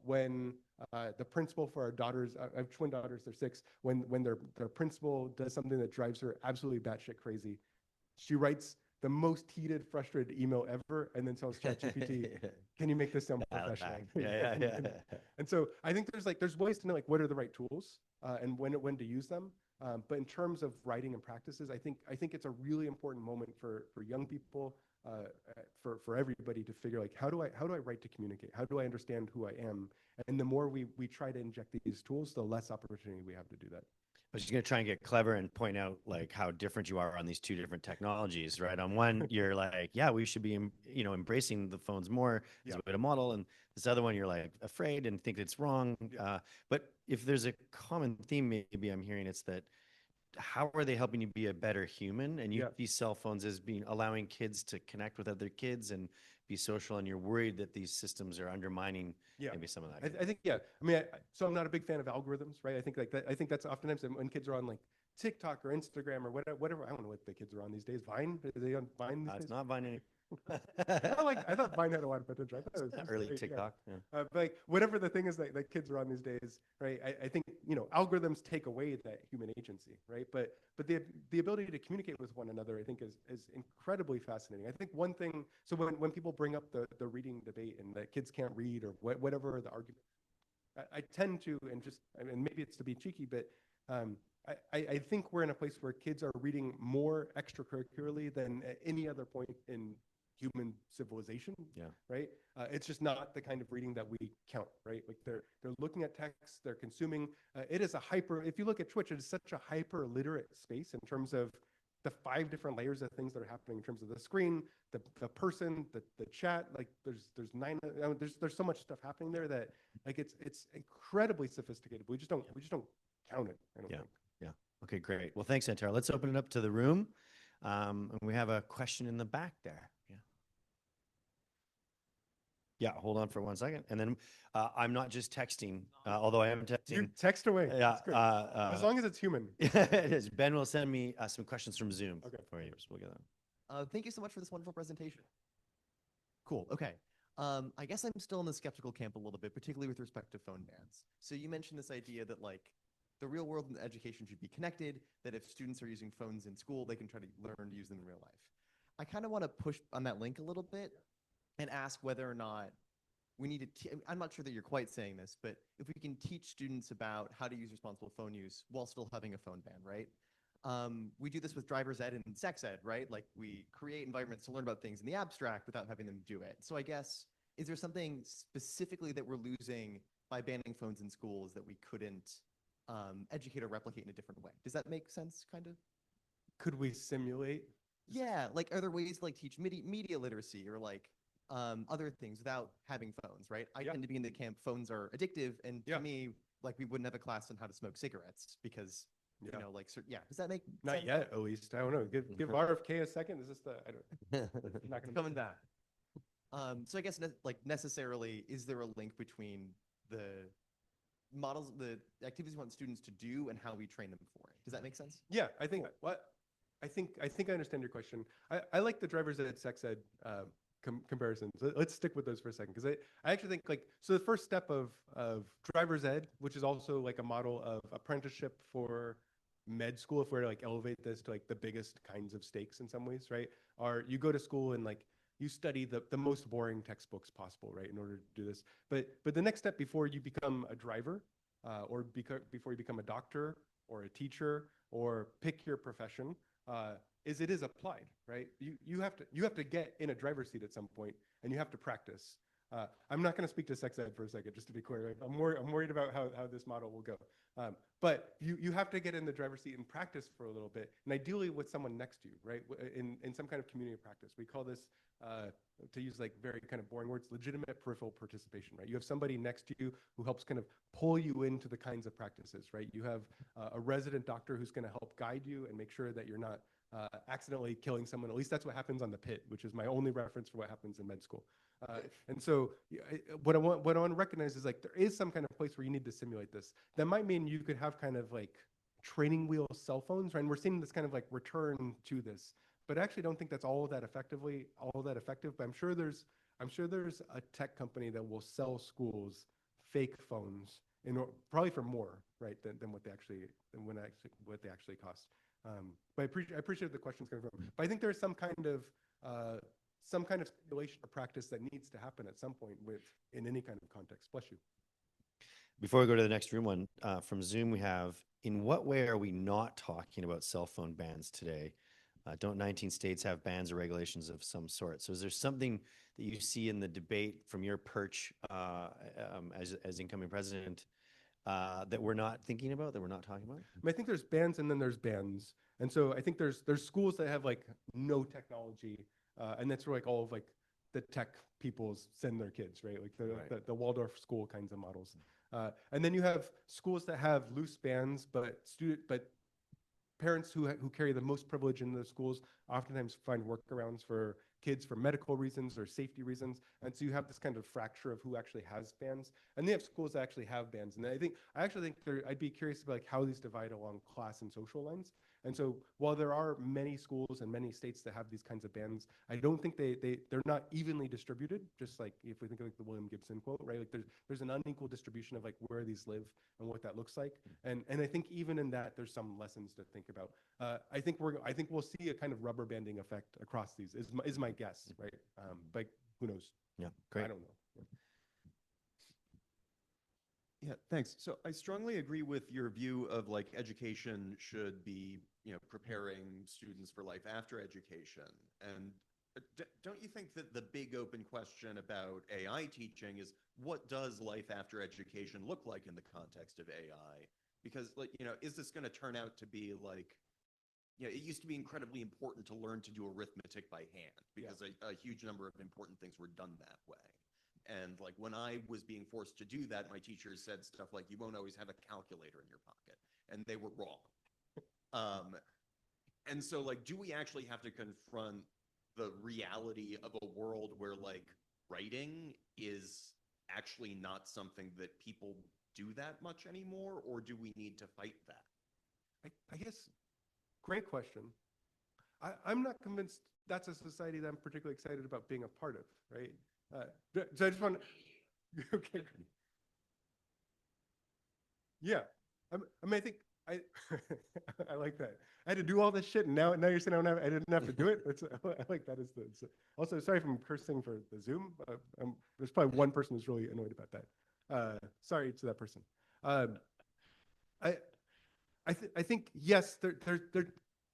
when the principal for our daughters, I have twin daughters, they're 6, when their principal does something that drives her absolutely batshit crazy, she writes the most heated, frustrated email ever, and then tells ChatGPT, "Can you make this sound professional?" Yeah. And so I think there's ways to know like what are the right tools and when to use them. But in terms of writing and practices, I think it's a really important moment for young people, for everybody to figure like how do I write to communicate? How do I understand who I am? And the more we try to inject these tools, the less opportunity we have to do that. I was just going to try and get clever and point out like how different you are on these two different technologies, right? On one, you're like, yeah, we should be, embracing the phones more as a way to model. And this other one, you're like afraid and think it's wrong. But if there's a common theme, maybe I'm hearing it's that how are they helping you be a better human? And you see cell phones as being allowing kids to connect with other kids and be social, and you're worried that these systems are undermining maybe some of that. I think, I mean, so I'm not a big fan of algorithms, right? I think like that. I think that's oftentimes when kids are on like TikTok or Instagram or whatever. I don't know what the kids are on these days. Vine? Are they on Vine these days? It's not Vine anymore. I thought Vine had a lot of potential. I thought it was early TikTok. But like whatever the thing is that kids are on these days, right? I think algorithms take away that human agency, right? But the ability to communicate with one another, I think, is incredibly fascinating. I think one thing. So when people bring up the reading debate and that kids can't read or whatever the argument, I tend to and maybe it's to be cheeky, but I think we're in a place where kids are reading more extracurricularly than at any other point in human civilization. Yeah. Right. It's just not the kind of reading that we count. Right. Like they're looking at text, they're consuming. It is a hyper. If you look at Twitch, it is such a hyper literate space in terms of the 5 different layers of things that are happening in terms of the screen, the person, the chat. Like there's 9. There's so much stuff happening there that like it's incredibly sophisticated. We just don't count it. I don't think. Yeah. Okay, great. Well, thanks, Antero. Let's open it up to the room. And we have a question in the back there. Yeah. Yeah, hold on for 1 second. And then I'm not just texting, although I am texting. You text away. Yeah. That's good. As long as it's human. It is. Ben will send me some questions from Zoom. Okay. For you. So we'll get that. Thank you so much for this wonderful presentation. Cool. Okay. I guess I'm still in the skeptical camp a little bit, particularly with respect to phone bans. So you mentioned this idea that like the real world and education should be connected, that if students are using phones in school, they can try to learn to use them in real life. I kind of want to push on that link a little bit and ask whether or not we need to, I'm not sure that you're quite saying this, but if we can teach students about how to use responsible phone use while still having a phone ban, right? We do this with driver's ed and sex ed, right? Like we create environments to learn about things in the abstract without having them do it. So I guess, is there something specifically that we're losing by banning phones in schools that we couldn't educate or replicate in a different way? Does that make sense, kind of? Could we simulate? Yeah, like are there ways to like teach media literacy or like other things without having phones, right? I tend to be in the camp, phones are addictive, and to me, like we wouldn't have a class on how to smoke cigarettes because, you know, like, does that make Not sense? yet, at least. I don't know. Give RFK a second. Is this the, I don't, not gonna Coming back. So I guess like necessarily, is there a link between the models, the activities we want students to do and how we train them for it? Does that make sense? Yeah, I think I think I understand your question. I like the driver's ed, sex ed comparisons. Let's stick with those for a second, because I actually think like, so the first step of driver's ed, which is also like a model of apprenticeship for med school, if we're to like elevate this to like the biggest kinds of stakes in some ways, right? Are you go to school and like you study the most boring textbooks possible, right, in order to do this. But the next step before you become a driver, or before you become a doctor or a teacher or pick your profession, is it is applied, right? You have to get in a driver's seat at some point, and you have to practice. I'm not going to speak to sex ed for a second, just to be clear. I'm worried about how this model will go. But you have to get in the driver's seat and practice for a little bit, and ideally with someone next to you, right? In some kind of community practice. We call this, to use like very kind of boring words, legitimate peripheral participation, right? You have somebody next to you who helps kind of pull you into the kinds of practices, right? You have a resident doctor who's going to help guide you and make sure that you're not accidentally killing someone. At least that's what happens on the pit, which is my only reference for what happens in med school. And so what I want to recognize is like there is some kind of place where you need to simulate this. That might mean you could have kind of like training wheel cell phones, right? And we're seeing this kind of like return to this, but I actually don't think that's all that effective. But I'm sure there's a tech company that will sell schools fake phones probably for more, right, than what they actually cost. But I appreciate the questions coming from. But I think there's some kind of simulation or practice that needs to happen at some point in any kind of context. Bless you. Before we go to the next room one, from Zoom, we have, in what way are we not talking about cell phone bans today? Don't 19 states have bans or regulations of some sort? So is there something that you see in the debate from your perch as incoming president that we're not thinking about, that we're not talking about? I mean, I think there's bans and then there's bans. And so I think there's schools that have like no technology, and that's where like all of like the tech people send their kids, right? Like the Waldorf school kinds of models. And then you have schools that have loose bans, but parents who carry the most privilege in the schools oftentimes find workarounds for kids for medical reasons or safety reasons. And so you have this kind of fracture of who actually has bans. And they have schools that actually have bans. And I actually think I'd be curious about like how these divide along class and social lines. And so while there are many schools and many states that have these kinds of bans, I don't think they're not evenly distributed, just like if we think of like the William Gibson quote, right? Like there's an unequal distribution of like where these live and what that looks like. And I think even in that, there's some lessons to think about. I think we'll see a kind of rubber banding effect across these is my guess, right? But who knows? Yeah, great. I don't know. Yeah, thanks. So I strongly agree with your view of like education should be, preparing students for life after education. And don't you think that the big open question about AI teaching is what does life after education look like in the context of AI? Because, like, is this going to turn out to be like, it used to be incredibly important to learn to do arithmetic by hand because a huge number of important things were done that way. And like when I was being forced to do that, my teachers said stuff like, you won't always have a calculator in your pocket. And they were wrong. And so, like, do we actually have to confront the reality of a world where, like, writing is actually not something that people do that much anymore, or do we need to fight that? I guess, great question. I'm not convinced that's a society that I'm particularly excited about being a part of, right? So I just want to, okay. Yeah, I mean, I think, I like that. I had to do all this shit, and now you're saying I didn't have to do it. I like that. Also, sorry if I'm cursing for the Zoom. There's probably one person who's really annoyed about that. Sorry to that person. I think yes.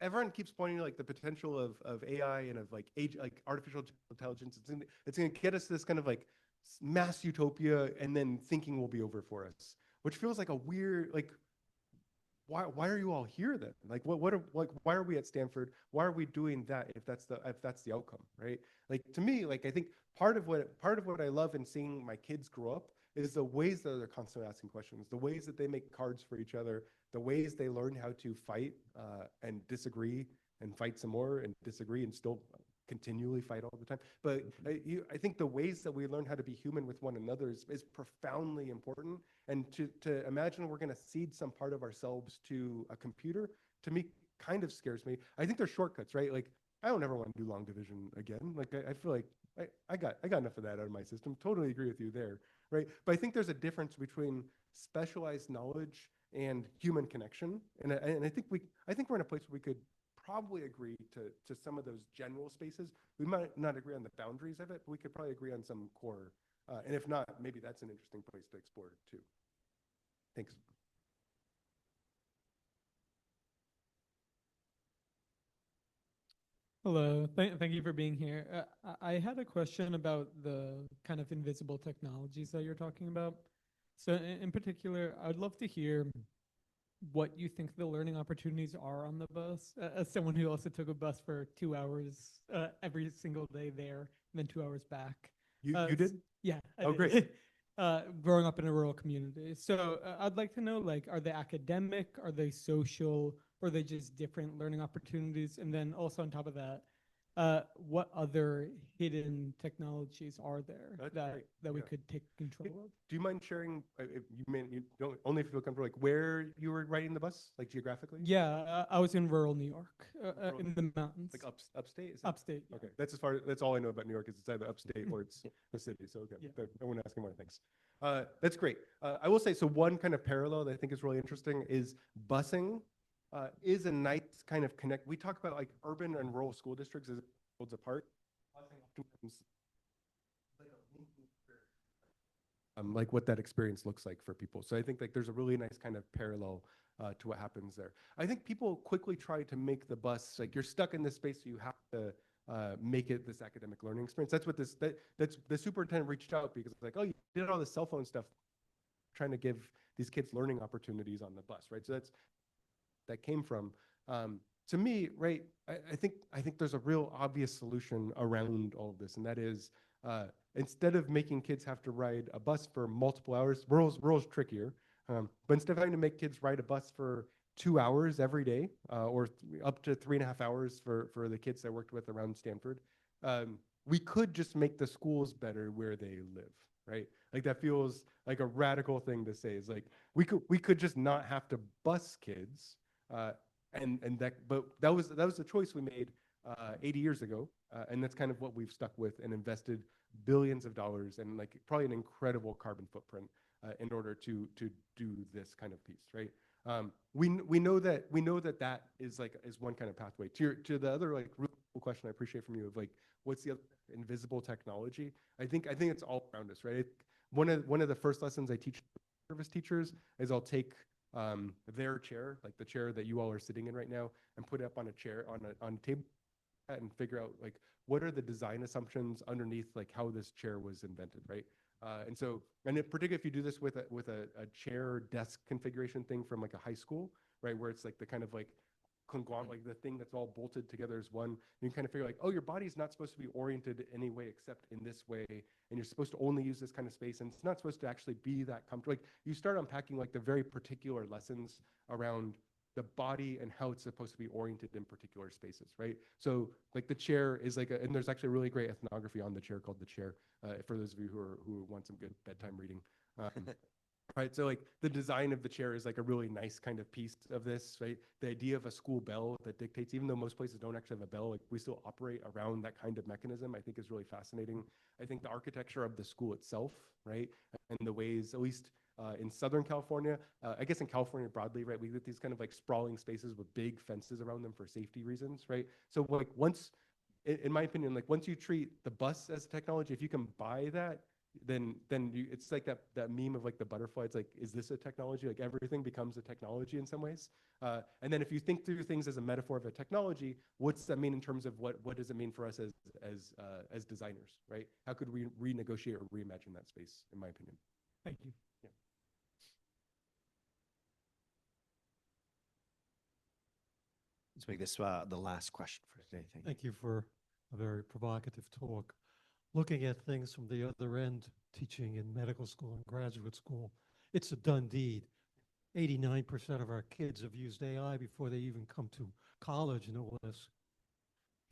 Everyone keeps pointing to like the potential of AI and of like artificial intelligence. It's going to get us to this kind of like mass utopia, and then thinking will be over for us, which feels like a weird like. Why are you all here then? Like why are we at Stanford? Why are we doing that if that's the outcome, right? Like to me, like I think part of what I love in seeing my kids grow up is the ways that they're constantly asking questions, the ways that they make cards for each other, the ways they learn how to fight and disagree and fight some more and disagree and still continually fight all the time. But I think the ways that we learn how to be human with one another is profoundly important. And to imagine we're going to cede some part of ourselves to a computer, to me, kind of scares me. I think there's shortcuts, right? Like, I don't ever want to do long division again. Like, I feel like I got enough of that out of my system. Totally agree with you there, right? But I think there's a difference between specialized knowledge and human connection. And I think we're in a place where we could probably agree to some of those general spaces. We might not agree on the boundaries of it, but we could probably agree on some core. And if not, maybe that's an interesting place to explore too. Thanks. Hello, thank you for being here. I had a question about the kind of invisible technologies that you're talking about. So in particular, I'd love to hear what you think the learning opportunities are on the bus. As someone who also took a bus for 2 hours every single day there, and then 2 hours back. You did? Yeah. I Oh, did. great. Growing up in a rural community. So I'd like to know, like, are they academic? Are they social? Or are they just different learning opportunities? And then also on top of that, what other hidden technologies are there that we could take control of? Do you mind sharing, if you don't, only if you feel comfortable, like where you were riding the bus, like geographically? Yeah, I was in rural New York, in the mountains. Like upstate? Upstate. Yeah. Okay, that's all I know about New York is it's either upstate or it's the city. So okay, Yeah. I won't ask more. Thanks. That's great. I will say, so one kind of parallel that I think is really interesting is busing is a nice kind of connect. We talk about like urban and rural school districts as worlds apart. Like what that experience looks like for people. So I think like there's a really nice kind of parallel to what happens there. I think people quickly try to make the bus, like you're stuck in this space, so you have to make it this academic learning experience. That's what that's the superintendent reached out because it's like, oh, you did all this cell phone stuff, trying to give these kids learning opportunities on the bus, right? So that came from. To me, right, I think there's a real obvious solution around all of this, and that is instead of making kids have to ride a bus for multiple hours, rural's trickier, but instead of having to make kids ride a bus for 2 hours every day, or up to 3.5 hours for the kids I worked with around Stanford, we could just make the schools better where they live, right? Like that feels like a radical thing to say. Is like we could just not have to bus kids. But that was the choice we made 80 years ago, and that's kind of what we've stuck with and invested billions of dollars and like probably an incredible carbon footprint in order to do this kind of piece, right? We know that is one kind of pathway. To the other like really cool question I appreciate from you of like what's the other invisible technology? I think it's all around us, right? One of the first lessons I teach service teachers is I'll take their chair, like the chair that you all are sitting in right now, and put it up on a chair on a table, at and figure out like what are the design assumptions underneath like how this chair was invented, right? And in particular, if you do this with a chair desk configuration thing from like a high school, right, where it's like the kind of like conglomerate, like the thing that's all bolted together as one, you can kind of figure like, oh, your body's not supposed to be oriented any way except in this way, and you're supposed to only use this kind of space, and it's not supposed to actually be that comfortable. Like you start unpacking like the very particular lessons around the body and how it's supposed to be oriented in particular spaces, right? So like the chair is like, and there's actually a really great ethnography on the chair called The Chair, for those of you who want some good bedtime reading. Right, so like the design of the chair is like a really nice kind of piece of this, right? The idea of a school bell that dictates, even though most places don't actually have a bell, like we still operate around that kind of mechanism, I think is really fascinating. I think the architecture of the school itself, right? And the ways, at least in Southern California, I guess in California broadly, right? We get these kind of like sprawling spaces with big fences around them for safety reasons, right? So like once, in my opinion, like once you treat the bus as technology, if you can buy that, then it's like that meme of like the butterfly. It's like, is this a technology? Like everything becomes a technology in some ways. And then if you think through things as a metaphor of a technology, what's that mean in terms of what does it mean for us as designers, right? How could we renegotiate or reimagine that space, in my opinion? Thank you. Yeah. Let's make this the last question for today. Thank you for a very provocative talk. Looking at things from the other end, teaching in medical school and graduate school, it's a done deed. 89% of our kids have used AI before they even come to college, no less.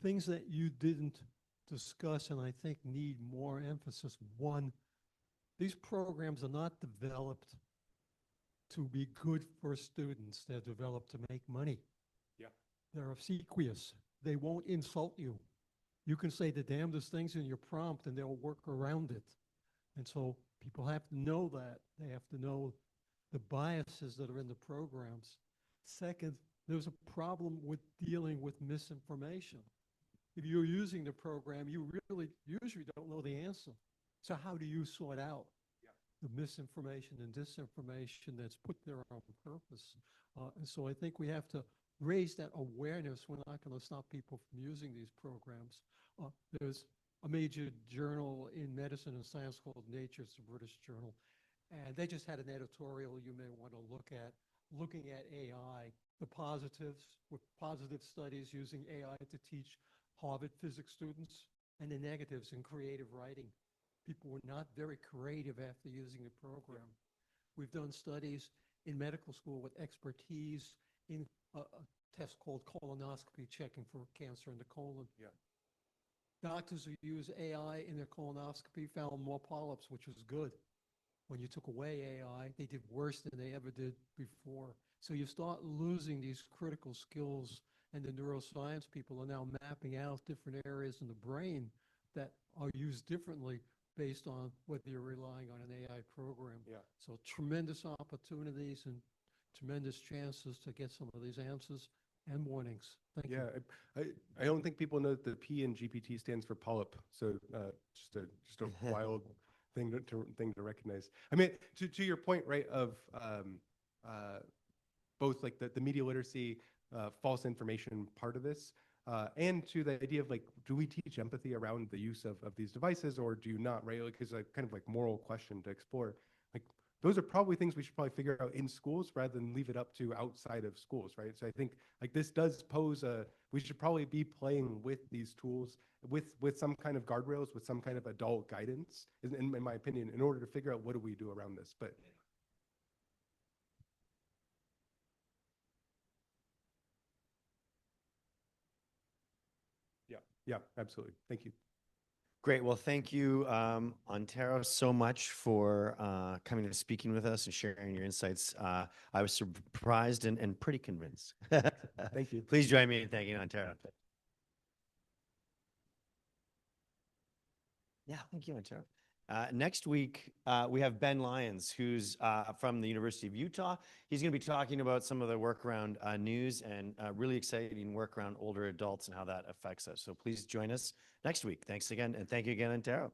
Things that you didn't discuss and I think need more emphasis. One, these programs are not developed to be good for students. They're developed to make money. Yeah. They're obsequious. They won't insult you. You can say the damnedest things in your prompt and they'll work around it. And so people have to know that. They have to know the biases that are in the programs. Second, there's a problem with dealing with misinformation. If you're using the program, you really usually don't know the answer. So how do you sort out the misinformation and disinformation that's put there on purpose? And so I think we have to raise that awareness. We're not going to stop people from using these programs. There's a major journal in medicine and science called Nature, it's a British journal, and they just had an editorial you may want to look at, looking at AI, the positives, with positive studies using AI to teach Harvard physics students, and the negatives in creative writing. People were not very creative after using the program. We've done studies in medical school with expertise in a test called colonoscopy, checking for cancer in the colon. Yeah. Doctors who use AI in their colonoscopy found more polyps, which was good. When you took away AI, they did worse than they ever did before. So you start losing these critical skills, and the neuroscience people are now mapping out different areas in the brain that are used differently based on whether you're relying on an AI program. Yeah. So tremendous opportunities and tremendous chances to get some of these answers and warnings. Thank you. Yeah, I don't think people know that the P in GPT stands for polyp. So just a wild thing to recognize. I mean, to your point, right, of both like the media literacy, false information part of this, and to the idea of like, do we teach empathy around the use of these devices, or do you not, right? Like, it's a kind of like moral question to explore. Like, those are probably things we should probably figure out in schools rather than leave it up to outside of schools, right? So I think like this does pose we should probably be playing with these tools with some kind of guardrails, with some kind of adult guidance, in my opinion, in order to figure out what do we do around this. But yeah, absolutely. Thank you. Great. Well, thank you, Antero, so much for coming and speaking with us and sharing your insights. I was surprised and pretty convinced. Thank you. Please join me in thanking Antero. Yeah, thank you, Antero. Next week, we have Ben Lyons, who's from the University of Utah. He's going to be talking about some of the work around news and really exciting work around older adults and how that affects us. So please join us next week. Thanks again. And thank you again, Antero.